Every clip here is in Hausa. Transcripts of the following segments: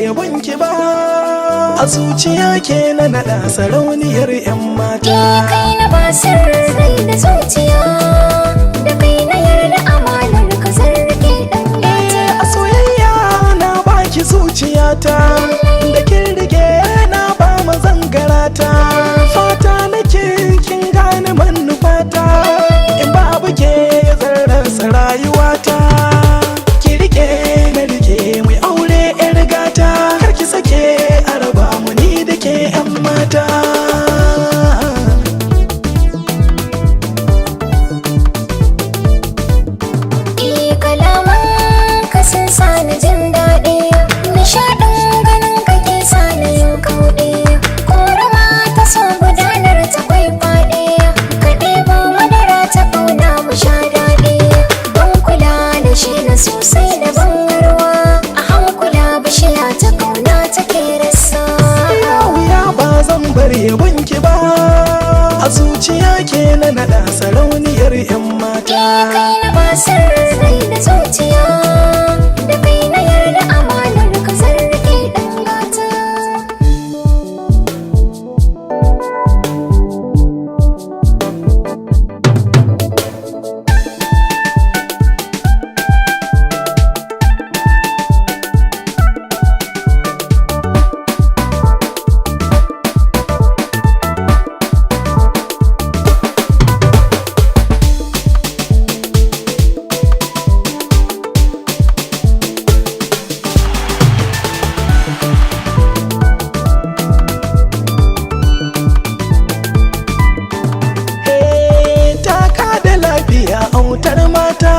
yabonki ba, a zuciya ke na naɗa sarauniyar 'yan mata. Kai na ba sirrai da zuciya, da kai na yarda amanar ka zarge ɗan gata. A soyayya na baki zuciyata, da kin rike na ba mazangarata. Fata nake kin gane manufata, in babu ke zan rasa rayuwata. Ki rike na rike mai aure 'yar gata, kar ki sake a raba mu ni da ke 'yan mata. Kalaman ka sun sani jin daɗi, nishaɗin ganin kake sani yin kauɗi. Korama ta so gudanar ta kwai faɗi, ka ɗebo madara ta ƙauna mu sha daɗi. Ban kula da shi na sosai da bangarwa, a hankula bishiya ta ƙauna take rasa. Wuya ba zan bar yabonki ba, a zuciya ke na naɗa sarauniyar 'yan mata. Kai na ba sirrai da zuciya, da kai na yarda amanar ka zarge ɗan gata. Autar mata,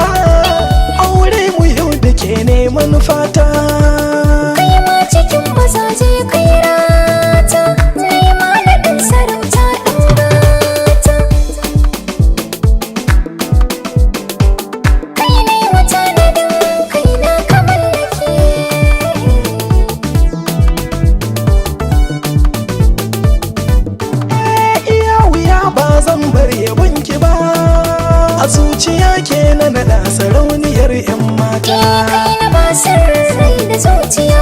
aure mu yau da ke neman fata. Kai ma cikin mazaje kai rata, nema naɗin sarauta ɗan gata. Kai ne wata naɗin kai na ka mallake. Iya wuya ba zan bar yabonki ba, a zuciya ke na naɗa sarauniyar 'yan mata. Kai na ba sirrai da zuciya,